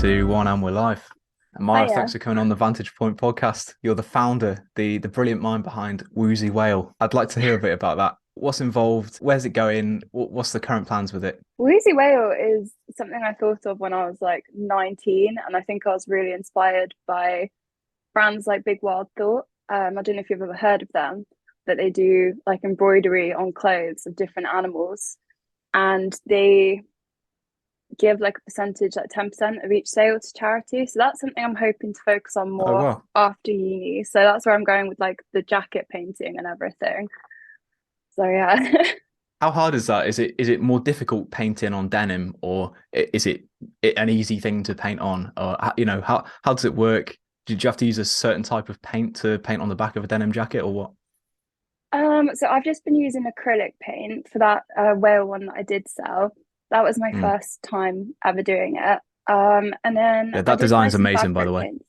to One and We're Live. Amara, Hiya. thanks for coming on the Vantage Point Podcast. You're the founder, the brilliant mind behind Woozy Whale. I'd like to hear a bit about that. What's involved? Where's it going? What's the current plans with it? Woozy Whale is something I thought of when I was like 19, and I think I was really inspired by brands like Big Wild Thought. I don't know if you've ever heard of them, but they do like embroidery on clothes of different animals, and they give like a percentage, like 10% of each sale to charity. So that's something I'm hoping to focus on Oh, more wow. after uni. So that's where I'm going with like the jacket painting and everything. So yeah. How hard is that? Is it more difficult painting on denim, or is it an easy thing to paint on? Or how does it work? Did you have to use a certain type of paint to paint on the back of a denim jacket, or what? So I've just been using acrylic paint for that whale one that I did sell. That was my Mm. first time ever doing it. And then Yeah, I that did buy design's some amazing, by the fabric way. paints.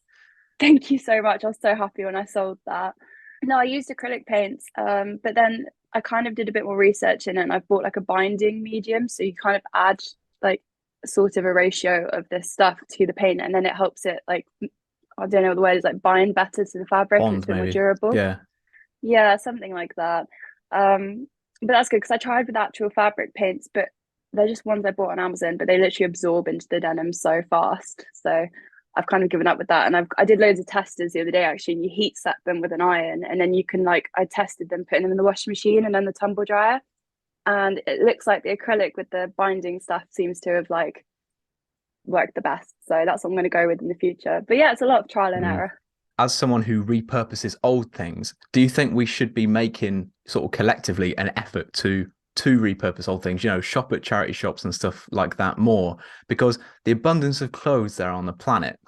Thank you so much. I was so happy when I sold that. No, I used acrylic paints, but then I kind of did a bit more research in it and I bought like a binding medium. So you kind of add like sort of a ratio of this stuff to the paint and then it helps it like, I don't know what the word is, like bind better to the fabric and it's Bond, a bit more maybe. durable. Yeah. Yeah, something like that. But that's good because I tried with actual fabric paints, but they're just ones I bought on Amazon, but they literally absorb into the denim so fast. So I've kind of given up with that. And I did loads of testers the other day actually, and you heat set them with an iron, and then you can like I tested them putting them in the washing machine and then the tumble dryer. And it looks like the acrylic with the binding stuff seems to have like worked the best. So that's what I'm going to go with in the future. But yeah, it's a lot of trial and Mm. error. As someone who repurposes old things, do you think we should be making sort of collectively an effort to repurpose old things, shop at charity shops and stuff like that more? Because the abundance of clothes there on the planet,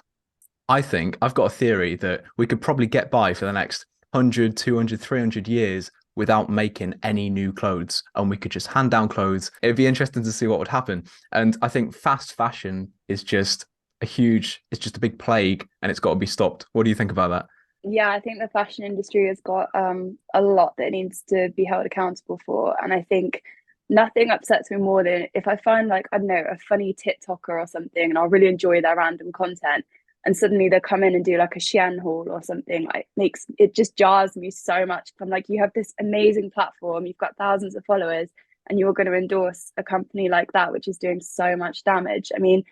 I think I've got a theory that we could probably get by for the next 100, 200, 300 years without making any new clothes, and we could just hand down clothes. It'd be interesting to see what would happen. And I think fast fashion is just it's just a big plague, and it's got to be stopped. What do you think about that? Yeah, I think the fashion industry has got a lot that needs to be held accountable for. And I think nothing upsets me more than if I find like, I don't know, a funny TikToker or something and I'll really enjoy their random content. And suddenly they come in and do like a Shein haul or something, like makes it just jars me so much. I'm like, you have this amazing platform, you've got thousands of followers, and you're going to endorse a company like that, which is doing so much damage. I mean,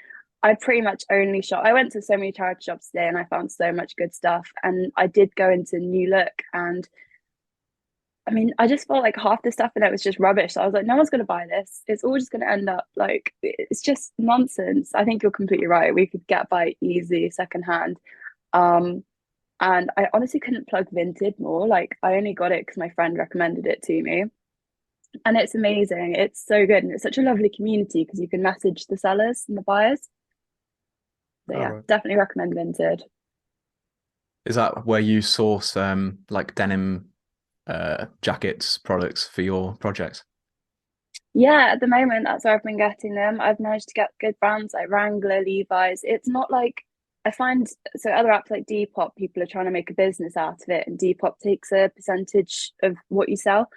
I pretty much only shop. I went to so many charity shops today and I found so much good stuff. And I did go into New Look and I mean, I just felt like half the stuff in it was just rubbish. So I was like, no one's going to buy this. It's all just going to end up like, it's just nonsense. I think you're completely right. We could get by easy secondhand. Um, and I honestly couldn't plug Vinted more. Like, I only got it because my friend recommended it to me. And it's amazing. It's so good. And it's such a lovely community because you can message the sellers and the buyers. So Oh, yeah, right. definitely recommend Vinted. Is that where you source like denim jackets products for your projects? Yeah, at the moment, that's where I've been getting them. I've managed to get good brands like Wrangler, Levi's. It's not like I find so other apps like Depop, people are trying to make a business out of it, and Depop takes a percentage of what you sell.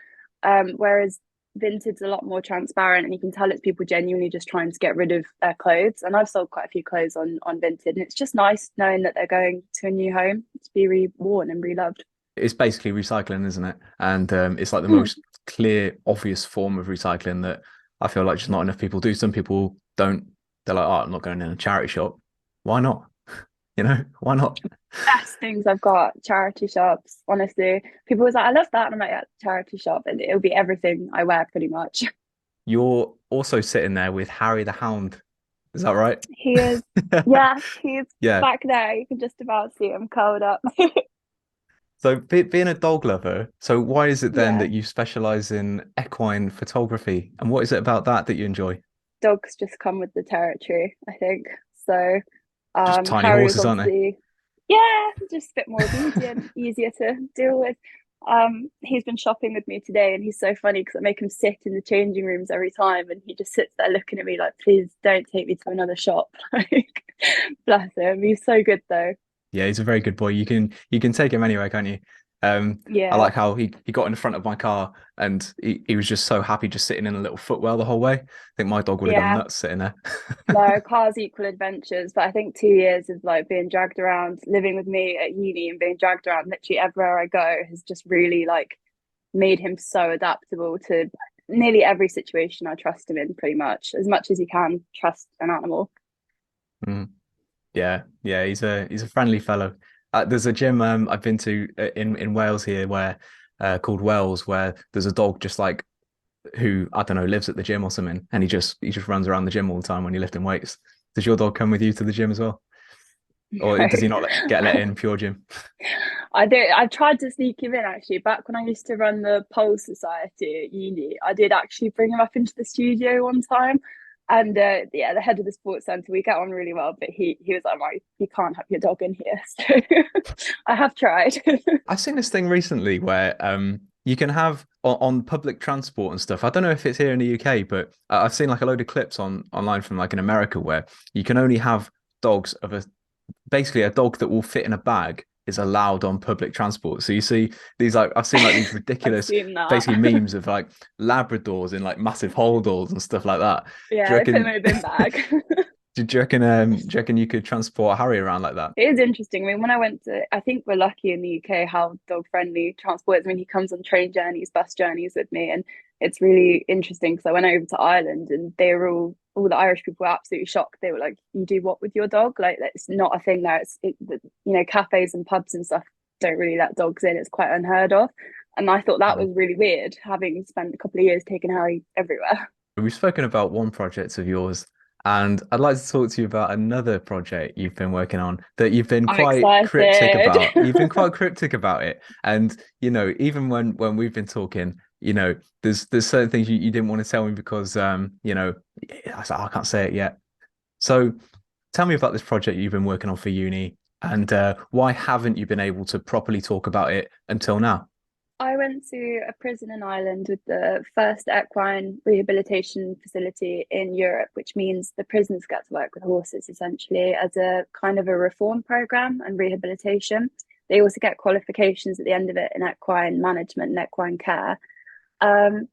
Whereas Vinted's a lot more transparent, and you can tell it's people genuinely just trying to get rid of their clothes. And I've sold quite a few clothes on Vinted, and it's just nice knowing that they're going to a new home to be reworn and reloved. It's basically recycling, isn't it? And it's like the Mm. most clear, obvious form of recycling that I feel like just not enough people do. Some people don't. They're like, oh, I'm not going in a charity shop. Why not? Why not? Best things I've got charity shops. Honestly, people was like, "I love that," and I'm like, "Yeah, charity shop," and it'll be everything I wear pretty much. You're also sitting there with Harry the Hound. Is that right? He is, yeah, he's Yeah. back there. You can just about see him curled up. So being a dog lover, so why is it then Yeah, that you specialize in equine photography? And what is it about that you enjoy? dogs just come with the territory, I think. So, Just tiny Harry was horses, aren't they? obviously, yeah, just a bit more obedient, easier to deal with. He's been shopping with me today, and he's so funny because I make him sit in the changing rooms every time, and he just sits there looking at me like, "Please don't take me to another shop." Like, bless him. He's so good though. Yeah, he's a very good boy. You can take him anywhere, can't you? I Yeah. like how he got in the front of my car and he was just so happy just sitting in a little footwell the whole way. I think my dog would have gone Yeah. nuts sitting there. No, cars equal adventures, but I think 2 years of like being dragged around, living with me at uni and being dragged around literally everywhere I go has just really like made him so adaptable to nearly every situation I trust him in, pretty much as you can trust an animal. Mm. Yeah, he's a friendly fellow. There's a gym I've been to in Wales here where called Wells, where there's a dog just like who I don't know lives at the gym or something, and he just runs around the gym all the time when you're lifting weights. Does your dog come with you to the gym as well, or does he not get let in pure gym? I do. I tried to sneak him in actually. Back when I used to run the pole society at uni, I did actually bring him up into the studio one time. And yeah, the head of the sports centre, we get on really well, but he was like, right, you can't have your dog in here. So I have tried. I've seen this thing recently where you can have on public transport and stuff. I don't know if it's here in the UK, but I've seen like a load of clips online from like in America where you can only have dogs of a basically a dog that will fit in a bag is allowed on public transport. So you see these like I've seen like these I've ridiculous seen that. basically memes of like Labradors in like massive holdalls and stuff like that. Do you Yeah, they put him reckon in a bin bag. do you reckon you could transport Harry around like that? It is interesting. I mean, when I went to, I think we're lucky in the UK how dog friendly transport is. I mean, he comes on train journeys, bus journeys with me, and it's really interesting because I went over to Ireland and they were all the Irish people were absolutely shocked. They were like, "You do what with your dog? Like, it's not a thing there. Cafes and pubs and stuff don't really let dogs in. It's quite unheard of." And I thought that Mm. was really weird, having spent a couple of years taking Harry everywhere. We've spoken about one project of yours, and I'd like to talk to you about another project you've been working on that you've been I'm quite cryptic excited. about. You've been quite cryptic about it. And, even when we've been talking, there's certain things you didn't want to tell me because I said, I can't say it yet. So tell me about this project you've been working on for uni and why haven't you been able to properly talk about it until now? I went to a prison in Ireland with the first equine rehabilitation facility in Europe, which means the prisons get to work with horses essentially as a kind of a reform program and rehabilitation. They also get qualifications at the end of it in equine management and equine care. Um,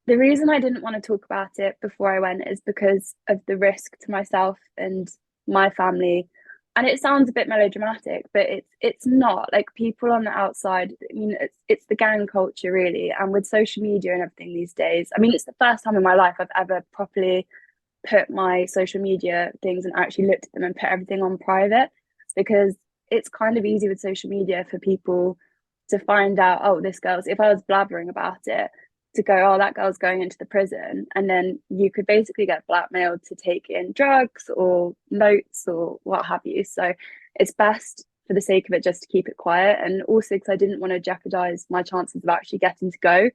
the reason I didn't want to talk about it before I went is because of the risk to myself and my family. And it sounds a bit melodramatic, but it's not. Like, people on the outside, I mean, it's the gang culture really. And with social media and everything these days, I mean, it's the first time in my life I've ever properly put my social media things and actually looked at them and put everything on private, because it's kind of easy with social media for people to find out, oh, this girl's, if I was blabbering about it, to go, oh, that girl's going into the prison. And then you could basically get blackmailed to take in drugs or notes or what have you. So it's best for the sake of it just to keep it quiet. And also because I didn't want to jeopardize my chances of actually getting to go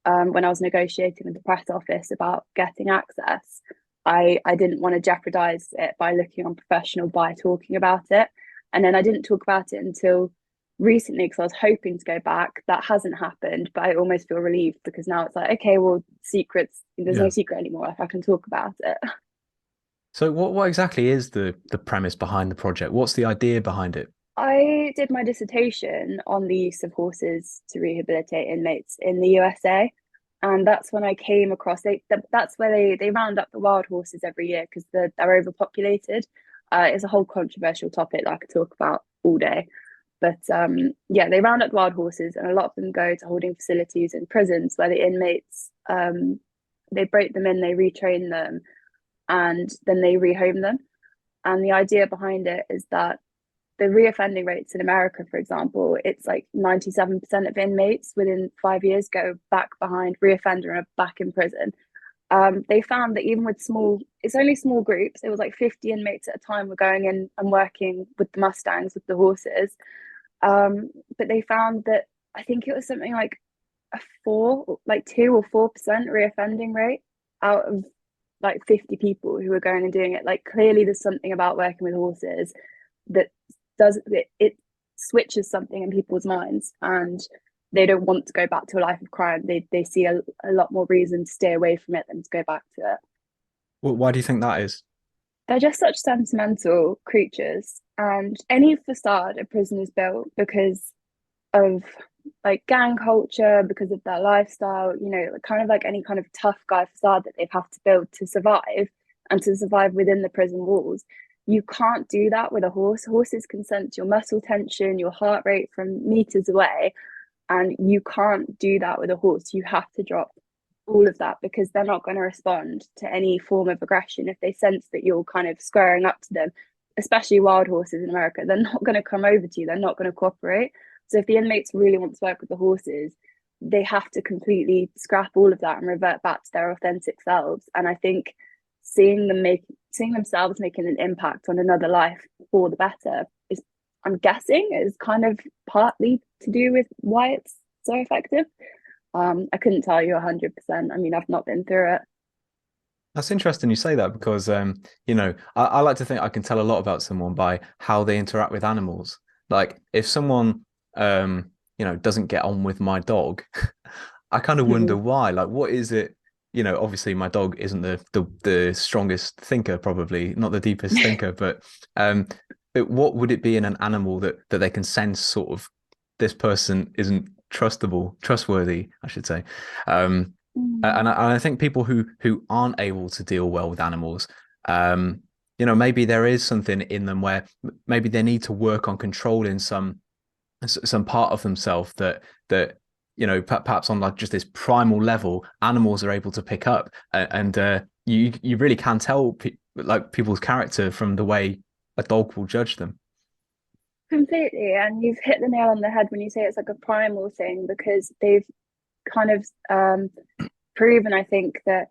when I was negotiating with the press office about getting access. I didn't want to jeopardize it by looking unprofessional by talking about it. And then I didn't talk about it until recently because I was hoping to go back. That hasn't happened, but I almost feel relieved because now it's like, okay, well, there's no Yeah. secret anymore if I can talk about it. So what exactly is the premise behind the project? What's the idea behind it? I did my dissertation on the use of horses to rehabilitate inmates in the USA. And that's when I came across that's where they round up the wild horses every year because they're overpopulated. It's a whole controversial topic that I could talk about all day. But yeah, they round up wild horses, and a lot of them go to holding facilities in prisons where the inmates they break them in, they retrain them, and then they rehome them. And the idea behind it is that the reoffending rates in America, for example, it's like 97% of inmates within 5 years go back behind reoffender and are back in prison. They found that even with it's only small groups. It was like 50 inmates at a time were going in and working with the Mustangs, with the horses. But they found that I think it was something like a 2 or 4% reoffending rate out of like 50 people who were going and doing it. Like, clearly there's something about working with horses that it switches something in people's minds, and they don't want to go back to a life of crime. They see a lot more reason to stay away from it than to go back to it. Well, why do you think that is? They're just such sentimental creatures, and any facade a prison is built because of like gang culture, because of their lifestyle, you know, kind of like any kind of tough guy facade that they've have to build to survive and to survive within the prison walls. You can't do that with a horse. Horses can sense your muscle tension, your heart rate from meters away, and you can't do that with a horse. You have to drop all of that because they're not going to respond to any form of aggression if they sense that you're kind of squaring up to them, especially wild horses in America. They're not going to come over to you, they're not going to cooperate. So if the inmates really want to work with the horses, they have to completely scrap all of that and revert back to their authentic selves. And I think seeing themselves making an impact on another life for the better is, I'm guessing, is kind of partly to do with why it's so effective. I couldn't tell you 100%. I mean, I've not been through it. That's interesting you say that because, you know, I like to think I can tell a lot about someone by how they interact with animals. Like if someone, you know, doesn't get on with my dog, I kind of wonder why. Like, what is it? You know, obviously my dog isn't the strongest thinker, probably not the deepest thinker, but what would it be in an animal that they can sense sort of this person isn't trustworthy, I should say. And I think people who aren't able to deal well with animals, you know, maybe there is something in them where maybe they need to work on controlling some part of themselves that you know perhaps on like just this primal level animals are able to pick up, and you really can tell like people's character from the way a dog will judge them. Completely. And you've hit the nail on the head when you say it's like a primal thing, because they've kind of proven, I think, that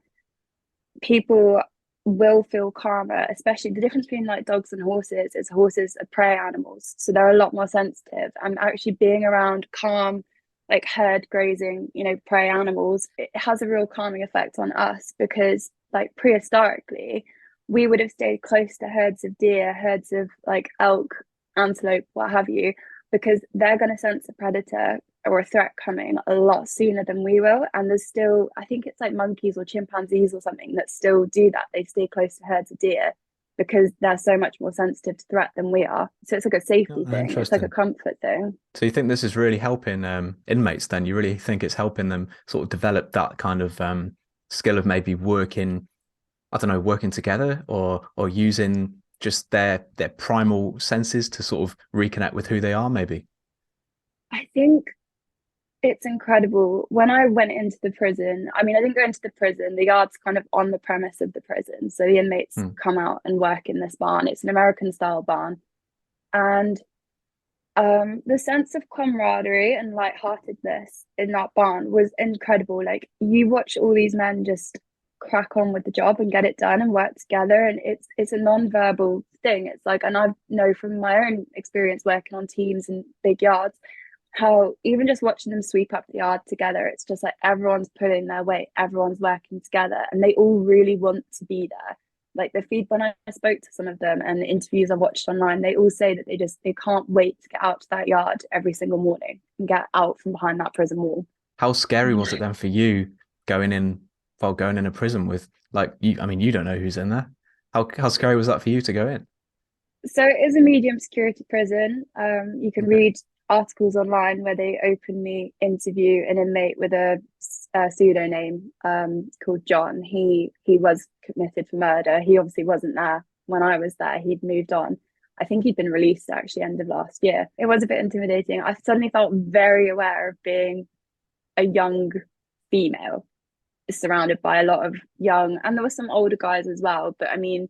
people will feel calmer, especially the difference between like dogs and horses is horses are prey animals. So they're a lot more sensitive. And actually being around calm, like herd grazing, you know, prey animals, it has a real calming effect on us because like prehistorically, we would have stayed close to herds of deer, herds of like elk, antelope, what have you, because they're going to sense a predator or a threat coming a lot sooner than we will. And there's still, I think it's like monkeys or chimpanzees or something that still do that. They stay close to herds of deer because they're so much more sensitive to threat than we are. So it's like a safety Oh, thing. It's like a interesting. comfort thing. So you think this is really helping inmates then? You really think it's helping them sort of develop that kind of skill of maybe working, I don't know, working together or using just their primal senses to sort of reconnect with who they are, maybe. I think it's incredible. When I went into the prison, I mean, I didn't go into the prison. The yard's kind of on the premise of the prison. So the inmates Hmm. come out and work in this barn. It's an American style barn. And the sense of camaraderie and lightheartedness in that barn was incredible. Like you watch all these men just crack on with the job and get it done and work together, and it's a non-verbal thing. It's like, and I know from my own experience working on teams and big yards, how even just watching them sweep up the yard together, it's just like everyone's pulling their weight, everyone's working together, and they all really want to be there. Like the feed when I spoke to some of them and the interviews I watched online, they all say that they can't wait to get out to that yard every single morning and get out from behind that prison wall. How scary was it then for you going in, well, going in a prison with like you? I mean, you don't know who's in there. How scary was that for you to go in? So it is a medium security prison. You can Okay. read articles online where they openly interview an inmate with a pseudonym called John. He was committed for murder. He obviously wasn't there when I was there. He'd moved on. I think he'd been released actually end of last year. It was a bit intimidating. I suddenly felt very aware of being a young female surrounded by a lot of young, and there were some older guys as well. But I mean,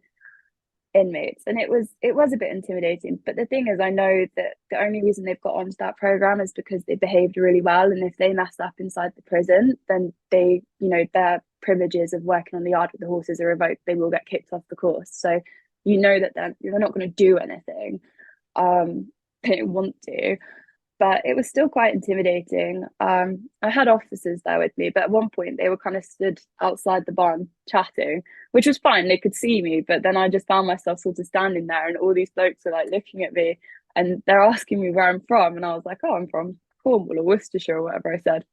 inmates, and it was a bit intimidating. But the thing is, I know that the only reason they've got onto that program is because they behaved really well, and if they mess up inside the prison, then they, you know, their privileges of working on the yard with the horses are revoked. They will get kicked off the course. So you know that they're not going to do anything. They don't want to, but it was still quite intimidating. I had officers there with me, but at one point they were kind of stood outside the barn chatting, which was fine. They could see me, but then I just found myself sort of standing there, and all these blokes were like looking at me, and they're asking me where I'm from, and I was like, "Oh, I'm from Cornwall or Worcestershire or whatever I said."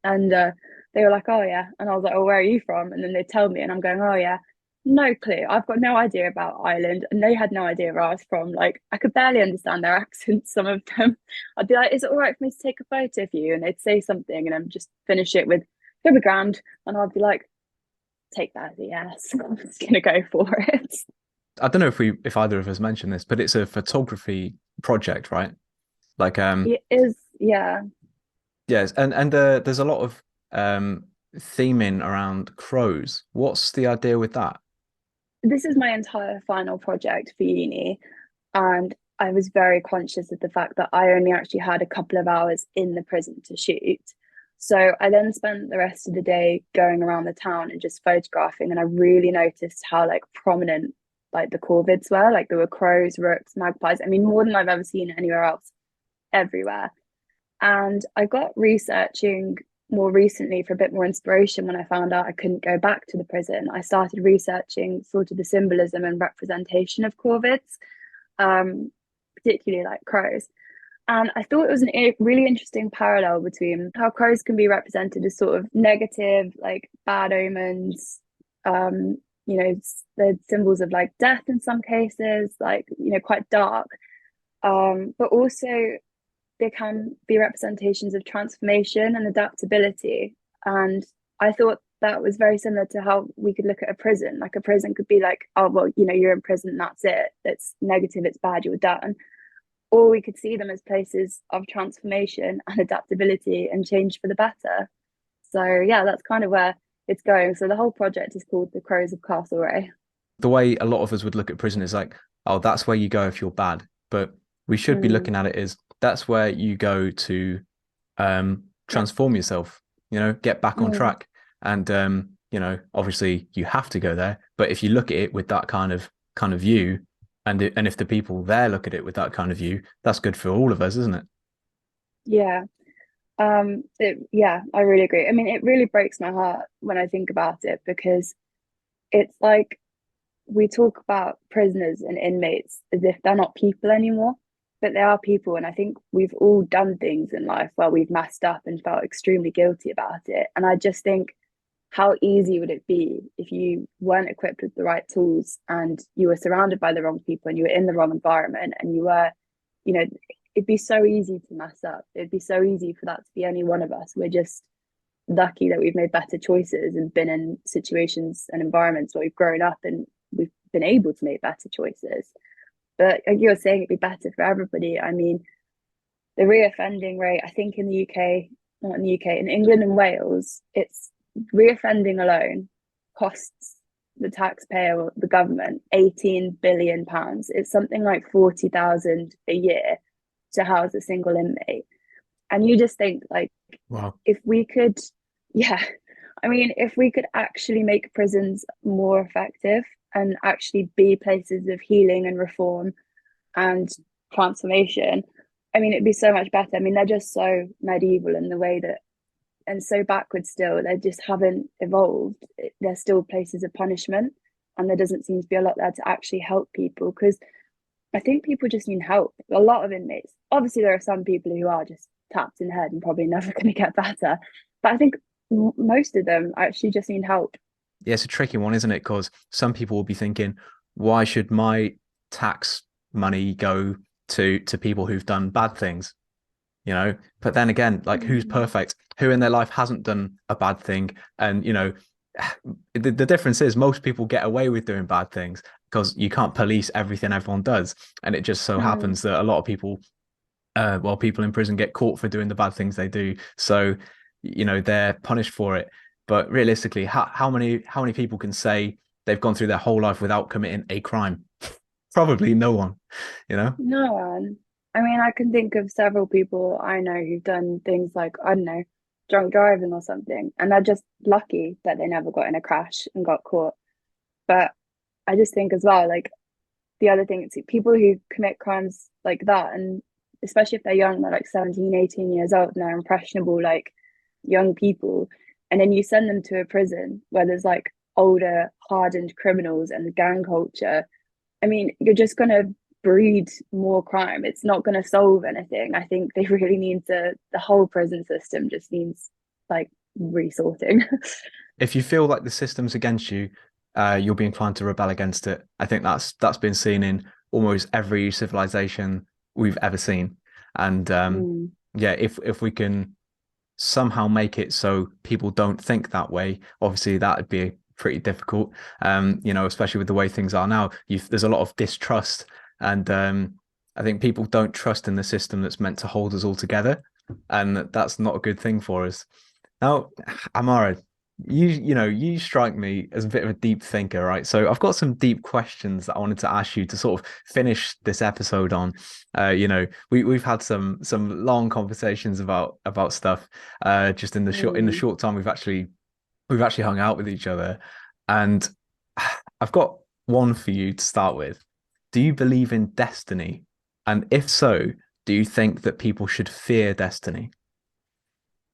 And they were like, "Oh yeah," and I was like, "Oh, where are you from?" And then they tell me, and I'm going, "Oh yeah." No clue. I've got no idea about Ireland, and they had no idea where I was from. Like, I could barely understand their accents, some of them. I'd be like, "Is it all right for me to take a photo of you?" And they'd say something, and I'd just finish it with, "It'll be grand." And I'd be like, "Take that as a yes." I'm just gonna go for it. I don't know if either of us mentioned this, but it's a photography project, right? Like It is, yeah. yes, and there's a lot of theming around crows. What's the idea with that? This is my entire final project for uni, and I was very conscious of the fact that I only actually had a couple of hours in the prison to shoot. So I then spent the rest of the day going around the town and just photographing, and I really noticed how like prominent like the corvids were. Like there were crows, rooks, magpies. I mean, more than I've ever seen anywhere else, everywhere. And I got researching more recently for a bit more inspiration when I found out I couldn't go back to the prison. I started researching sort of the symbolism and representation of corvids, particularly like crows. And I thought it was a really interesting parallel between how crows can be represented as sort of negative, like bad omens, the symbols of like death in some cases, like, quite dark. But also they can be representations of transformation and adaptability. And I thought that was very similar to how we could look at a prison. Like a prison could be like, oh, well, you're in prison, that's it. It's negative, it's bad, you're done. Or we could see them as places of transformation and adaptability and change for the better. So yeah, that's kind of where it's going. So the whole project is called the Crows of Castlerae. The way a lot of us would look at prison is like, oh, that's where you go if you're bad. But we should be Mm, looking at it as that's where you go to yeah. transform yourself, get back on Mm, track. And obviously you have to go there. But if you look at it with that kind of view, and if the people there look at it with that kind of view, that's good for all of us, isn't it? yeah. Yeah, I really agree. I mean, it really breaks my heart when I think about it because it's like we talk about prisoners and inmates as if they're not people anymore, but they are people. And I think we've all done things in life where we've messed up and felt extremely guilty about it. And I just think, how easy would it be if you weren't equipped with the right tools and you were surrounded by the wrong people and you were in the wrong environment and you were, you know, it'd be so easy to mess up. It'd be so easy for that to be any one of us. We're just lucky that we've made better choices and been in situations and environments where we've grown up and we've been able to make better choices. But like you were saying, it'd be better for everybody. I mean, the reoffending rate, I think in the UK, not in the UK, in England and Wales, it's reoffending alone costs the taxpayer or the government £18 billion. It's something like 40,000 a year to house a single inmate. And you just think like Wow. if we could, yeah, I mean, if we could actually make prisons more effective and actually be places of healing and reform and transformation, I mean, it'd be so much better. I mean, they're just so medieval in the way that, and so backwards still. They just haven't evolved. They're still places of punishment, and there doesn't seem to be a lot there to actually help people because I think people just need help. A lot of inmates, obviously, there are some people who are just tapped in the head and probably never going to get better. But I think most of them actually just need help. Yeah, it's a tricky one, isn't it? Because some people will be thinking, why should my tax money go to people who've done bad things? But then again, like who's Mm. perfect? Who in their life hasn't done a bad thing? And the difference is most people get away with doing bad things because you can't police everything everyone does. And it just so Mm. happens that a lot of people people in prison get caught for doing the bad things they do. So, they're punished for it. But realistically, how many people can say they've gone through their whole life without committing a crime? Probably no one, you know? No one. I mean, I can think of several people I know who've done things like, I don't know, drunk driving or something, and they're just lucky that they never got in a crash and got caught. But I just think as well, like the other thing is people who commit crimes like that, and especially if they're young, they're like 17, 18 years old and they're impressionable, like young people. And then you send them to a prison where there's like older, hardened criminals and the gang culture. I mean, you're just going to breed more crime. It's not going to solve anything. I think they really need to, the whole prison system just needs like resorting. If you feel like the system's against you, you'll be inclined to rebel against it. I think that's been seen in almost every civilization we've ever seen. And Mm. yeah, if we can somehow make it so people don't think that way, obviously that would be pretty difficult. Especially with the way things are now, there's a lot of distrust, and I think people don't trust in the system that's meant to hold us all together, and that's not a good thing for us. Now, Amara, you strike me as a bit of a deep thinker, right? So I've got some deep questions that I wanted to ask you to sort of finish this episode on. We've had some long conversations about stuff just in the Mm. short time we've actually hung out with each other. And I've got one for you to start with. Do you believe in destiny? And if so, do you think that people should fear destiny?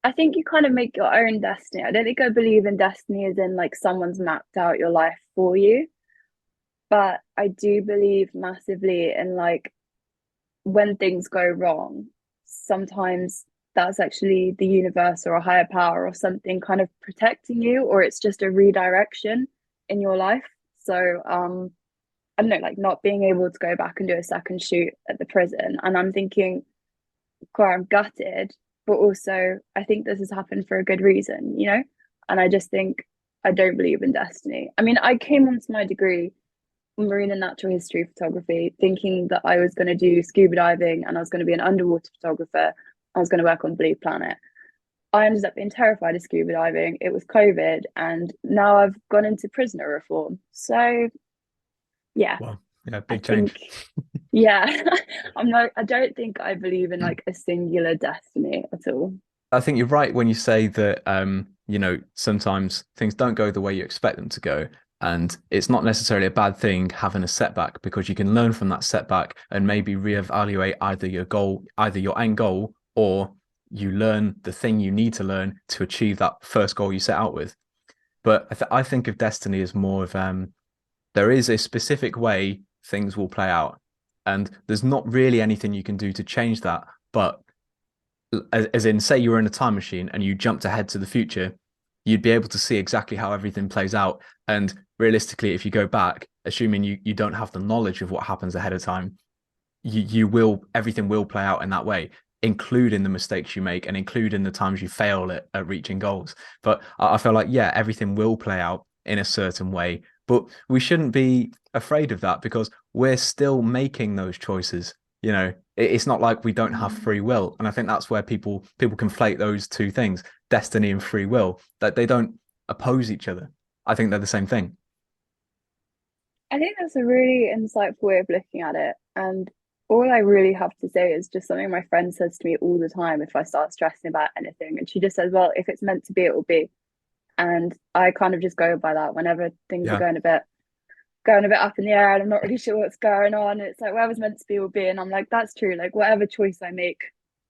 I think you kind of make your own destiny. I don't think I believe in destiny as in like someone's mapped out your life for you, but I do believe massively in like when things go wrong, sometimes that's actually the universe or a higher power or something kind of protecting you, or it's just a redirection in your life. So I don't know, like not being able to go back and do a second shoot at the prison. And I'm thinking, God, I'm gutted, but also I think this has happened for a good reason, you know? And I just think I don't believe in destiny. I mean, I came onto my degree in marine and natural history photography thinking that I was going to do scuba diving and I was going to be an underwater photographer. I was going to work on Blue Planet. I ended up being terrified of scuba diving. It was COVID, and now I've gone into prisoner reform. So yeah, Well, yeah, I big change. think yeah, I don't think I believe in like a singular destiny at all. I think you're right when you say that sometimes things don't go the way you expect them to go. And it's not necessarily a bad thing having a setback, because you can learn from that setback and maybe reevaluate either your goal, either your end goal, or you learn the thing you need to learn to achieve that first goal you set out with. But I think of destiny as more of there is a specific way things will play out, and there's not really anything you can do to change that. But as in, say you were in a time machine and you jumped ahead to the future, you'd be able to see exactly how everything plays out. And realistically, if you go back, assuming you don't have the knowledge of what happens ahead of time, you will everything will play out in that way, including the mistakes you make and including the times you fail at reaching goals. But I feel like, yeah, everything will play out in a certain way, but we shouldn't be afraid of that, because we're still making those choices. It's not like we don't have free will. And I think that's where people conflate those two things, destiny and free will, that they don't oppose each other. I think they're the same thing. I think that's a really insightful way of looking at it. And all I really have to say is just something my friend says to me all the time if I start stressing about anything. And she just says, well, if it's meant to be, it will be. And I kind of just go by that whenever things are Yeah. going a bit up in the air and I'm not really sure what's going on. It's like whatever's meant to be will be. And I'm like, that's true. Like whatever choice I make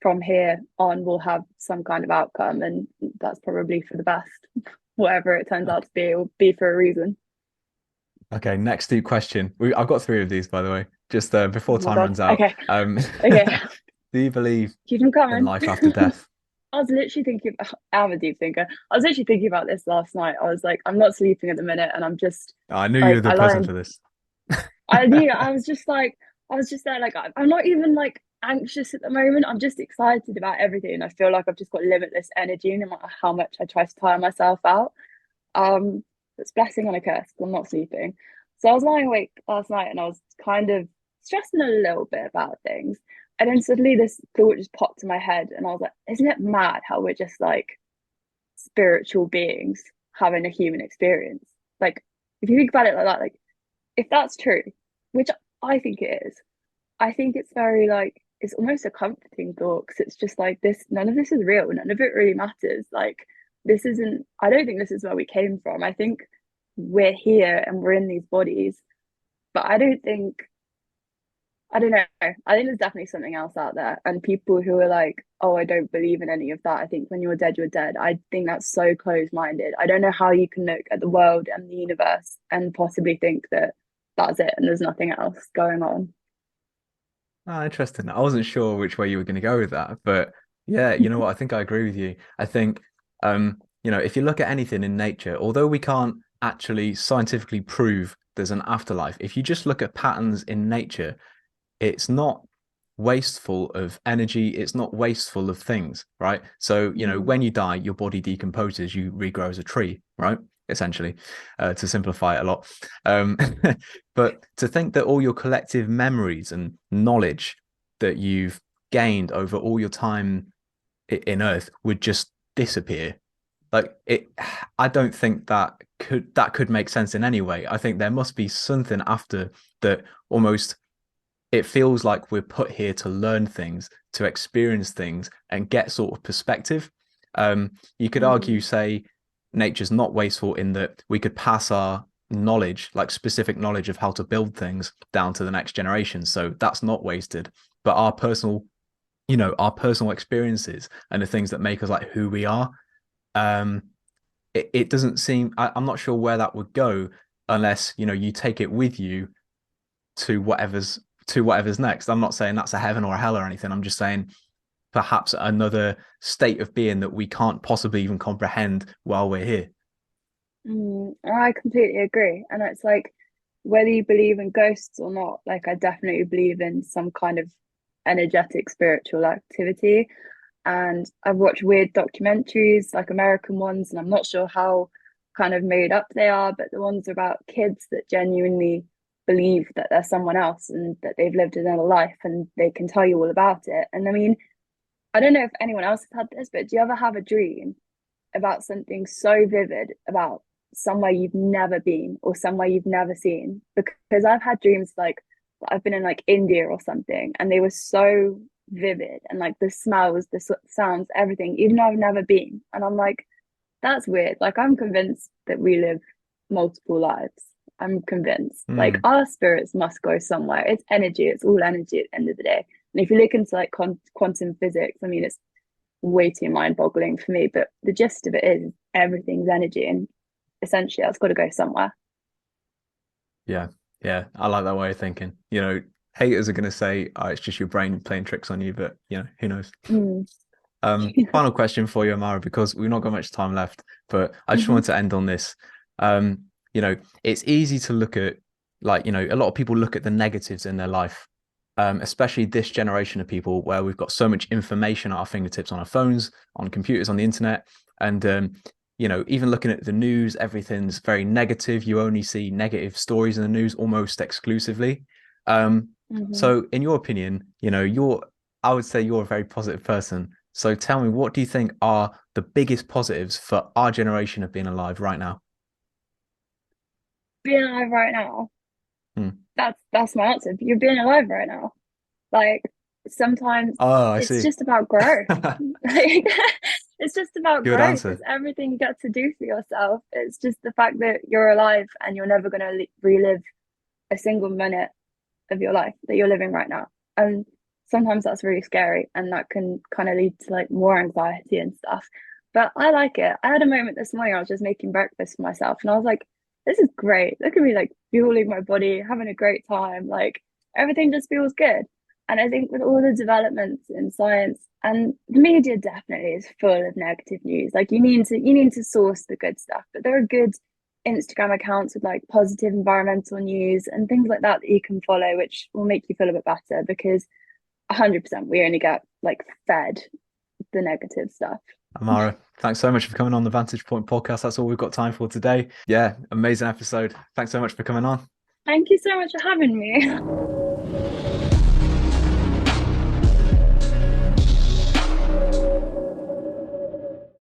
from here on will have some kind of outcome. And that's probably for the best. Whatever it turns out to be, it will be for a reason. Okay, next two question. I've got three of these, by the way, just Oh before my time God. runs out. Okay. Okay. Do you believe Keep them in coming. life after death? I was literally thinking, I'm a deep thinker. I was literally thinking about this last night. I was like, I'm not sleeping at the minute, and I'm just I knew you were like, the person for this. I knew, I was just there, like, I'm not even like anxious at the moment. I'm just excited about everything. I feel like I've just got limitless energy, no matter how much I try to tire myself out. It's blessing and a curse 'cause I'm not sleeping. So I was lying awake last night, and I was kind of stressing a little bit about things. And then suddenly this thought just popped in my head, and I was like, isn't it mad how we're just like spiritual beings having a human experience? Like, if you think about it like that, like, if that's true, which I think it is, I think it's very like, it's almost a comforting thought because it's just like this, none of this is real, none of it really matters. Like, this isn't, I don't think this is where we came from. I think we're here and we're in these bodies, but I don't know. I think there's definitely something else out there. And people who are like, oh, I don't believe in any of that. I think when you're dead, you're dead. I think that's so close-minded. I don't know how you can look at the world and the universe and possibly think that that's it and there's nothing else going on. Oh, interesting. I wasn't sure which way you were going to go with that, but yeah, you know what? I think I agree with you. I think, if you look at anything in nature, although we can't actually scientifically prove there's an afterlife. If you just look at patterns in nature, it's not wasteful of energy, it's not wasteful of things, right? So, when you die, your body decomposes, you regrow as a tree, right? Essentially, to simplify it a lot. But to think that all your collective memories and knowledge that you've gained over all your time in Earth would just disappear. Like it, I don't think that could make sense in any way. I think there must be something after that. Almost, it feels like we're put here to learn things, to experience things, and get sort of perspective. You could argue, say, nature's not wasteful in that we could pass our knowledge, like specific knowledge of how to build things, down to the next generation. So that's not wasted. But our personal experiences and the things that make us like who we are, it doesn't seem, I'm not sure where that would go unless you take it with you to whatever's next. I'm not saying that's a heaven or a hell or anything. I'm just saying perhaps another state of being that we can't possibly even comprehend while we're here. I completely agree. And it's like, whether you believe in ghosts or not, like I definitely believe in some kind of energetic spiritual activity. And I've watched weird documentaries, like American ones, and I'm not sure how kind of made up they are, but the ones about kids that genuinely believe that they're someone else and that they've lived another life and they can tell you all about it. And I mean, I don't know if anyone else has had this, but do you ever have a dream about something so vivid, about somewhere you've never been or somewhere you've never seen? Because I've had dreams like that I've been in like India or something, and they were so vivid, and like the smells, the sounds, everything, even though I've never been. And I'm like, that's weird. Like, I'm convinced that we live multiple lives. I'm convinced. Like, our spirits must go somewhere. It's energy. It's all energy at the end of the day. And if you look into like quantum physics, I mean, it's way too mind-boggling for me. But the gist of it is everything's energy, and essentially, that's got to go somewhere. Yeah, I like that way of thinking. Haters are going to say, "Oh, it's just your brain playing tricks on you," but who knows? Final question for you, Amara, because we've not got much time left, but I just wanted to end on this. It's easy to look at, like, a lot of people look at the negatives in their life, especially this generation of people where we've got so much information at our fingertips on our phones, on computers, on the internet. And, even looking at the news, everything's very negative. You only see negative stories in the news almost exclusively. So in your opinion, I would say you're a very positive person. So tell me, what do you think are the biggest positives for our generation of being alive right now? Being alive right now. That's my answer. You're being alive right now. Like, sometimes I it's see. just about growth. Like, it's just about Good growth. answer. It's everything you get to do for yourself. It's just the fact that you're alive and you're never going to relive a single minute of your life that you're living right now. And sometimes that's really scary, and that can kind of lead to like more anxiety and stuff. But I like it. I had a moment this morning, I was just making breakfast for myself, and I was like, this is great. Look at me, like, fueling my body, having a great time. Like, everything just feels good. And I think with all the developments in science, and the media definitely is full of negative news. Like, you need to source the good stuff, but there are good Instagram accounts with like positive environmental news and things like that you can follow, which will make you feel a bit better, because 100% we only get like fed the negative stuff. Amara, thanks so much for coming on the Vantage Point podcast. That's all we've got time for today. Yeah, amazing episode. Thanks so much for coming on. Thank you so much for having me.